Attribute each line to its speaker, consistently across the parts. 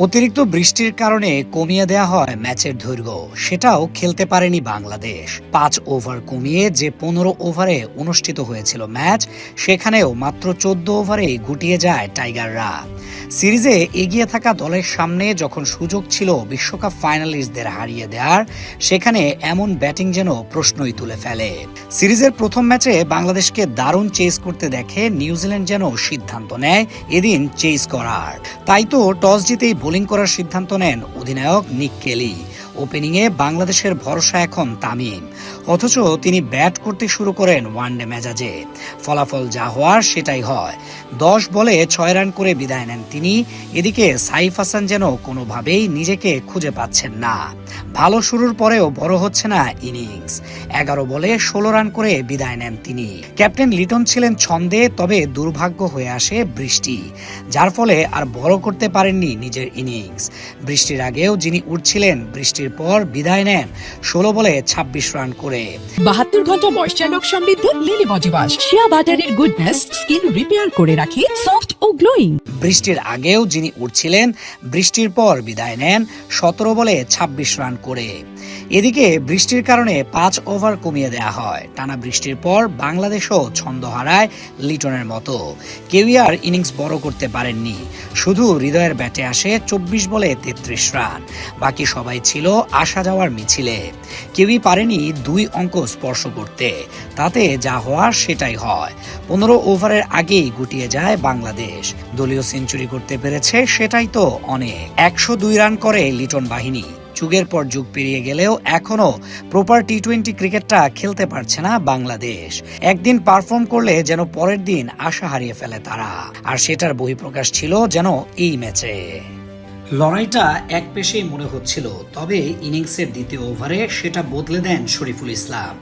Speaker 1: অতিরিক্ত বৃষ্টির কারণে কমিয়ে দেয়া হয় ম্যাচের দৈর্ঘ্য, সেটাও খেলতে পারেনি বাংলাদেশ। 5 ওভার কমিয়ে যে 15 ওভারে অনুষ্ঠিত হয়েছিল ম্যাচ, সেখানেও মাত্র 14 ওভারেই গুটিয়ে যায় টাইগাররা। সিরিজে এগিয়ে থাকা দলের সামনে যখন সুযোগ ছিল বিশ্বকাপ ফাইনালিস্টদের হারিয়ে দেওয়ার, সেখানে এমন ব্যাটিং যেন প্রশ্নই তুলে ফেলে। সিরিজের প্রথম ম্যাচে বাংলাদেশকে দারুণ চেস করতে দেখে নিউজিল্যান্ড যেন সিদ্ধান্ত নেয় এদিন চেস করার। তাই তো টস জিতেই বোলিং করার সিদ্ধান্ত নেন অধিনায়ক নিক কেলি। ওপেনিংয়ে বাংলাদেশের ভরসা এখন তামিম, অথচ তিনি ব্যাট করতে শুরু করেন ওয়ানডে মেজাজে। ফলাফল যা হওয়ার সেটাই হয়। 10 বলে 6 রান করে বিদায় নেন তিনি। এদিকে সাইফ হাসান যেন কোনোভাবেই নিজেকে খুঁজে পাচ্ছেন না। ভালো শুরুর পরেও বড় হচ্ছে না ইনিংস। 11 বলে 16 রান করে বিদায় নেন তিনি। ক্যাপ্টেন লিটন ছিলেন ছন্দে, তবে দুর্ভাগ্য হয়ে আসে বৃষ্টি, যার ফলে আর বড় করতে পারেননি নিজের ইনিংস। বৃষ্টির আগেও যিনি উঠছিলেন, বৃষ্টির পর বিদায় নেন 16 বলে 26 রান করে।
Speaker 2: 72 ঘন্টা ময়েশ্চার লক সমৃদ্ধ লিলি বডি ওয়াশ, শিয়া বাটারের গুডনেস স্কিন রিপেয়ার করে রাখে সফট ও গ্লোয়িং।
Speaker 1: বৃষ্টির আগেও যিনি উঠছিলেন, বৃষ্টির পর বিদায় নেন 17 বলে 26 রান করে। এদিকে বৃষ্টির কারণে 5 ওভার কমিয়ে দেয়া হয়। টানা বৃষ্টির পর বাংলাদেশও ছন্দ হারায় লিটনের মতো। কেউই আর ইনিংস বড় করতে পারেননি। শুধু হৃদয়ের ব্যাটে আসে 24 বলে 33 রান। বাকি সবাই ছিল আসা যাওয়ার মিছিলে। কেউই পারেনি 2 অঙ্ক স্পর্শ করতে। তাতে যা হওয়ার সেটাই হয়। 15 ওভারের আগেই গুটিয়ে যায় বাংলাদেশ। দলীয় সেঞ্চুরি করতে পেরেছে, সেটাই তো অনেক। 102 রান করে লিটন বাহিনী। যুগের পর যুগ পেরিয়ে গেলেও এখনো প্রপার টি-20 ক্রিকেটটা খেলতে পারছে না বাংলাদেশ। একদিন পারফর্ম করলে যেন পরের দিন আশা হারিয়ে ফেলে তারা, আর সেটার বহিঃপ্রকাশ ছিল যেন এই ম্যাচে। লড়াইটা এক পেশেই মনে হচ্ছিল, তবে ইনিংসের দ্বিতীয় ওভারে সেটা বদলে দেন শরীফুল ইসলাম।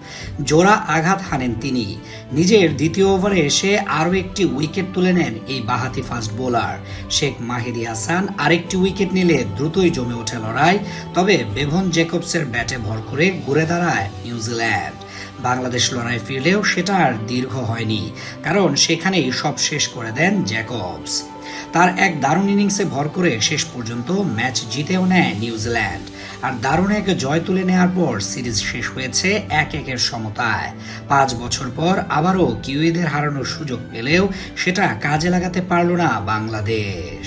Speaker 1: জোড়া আঘাত হানেন তিনি। নিজের দ্বিতীয় ওভারে এসে আরও একটি উইকেট তুলে নেন এই বাঁহাতি ফাস্ট বোলার। শেখ মাহিদি হাসান আরেকটি উইকেট নিলে দ্রুতই জমে ওঠে লড়াই। তবে বেভন জেকবসের ব্যাটে ভর করে ঘুরে দাঁড়ায় নিউজিল্যান্ড। বাংলাদেশ লড়াই ফিরলেও সেটা আর দীর্ঘ হয়নি, কারণ সেখানেই সব শেষ করে দেন জ্যাকবস। তার এক দারুণ ইনিংসে ভর করে শেষ পর্যন্ত ম্যাচ জিতেও নেয় নিউজিল্যান্ড। আর দারুণ এক জয় তুলে নেওয়ার পর সিরিজ শেষ হয়েছে 1-1 সমতায়। 5 বছর পর আবারও কিউইদের হারানোর সুযোগ পেলেও সেটা কাজে লাগাতে পারল না বাংলাদেশ।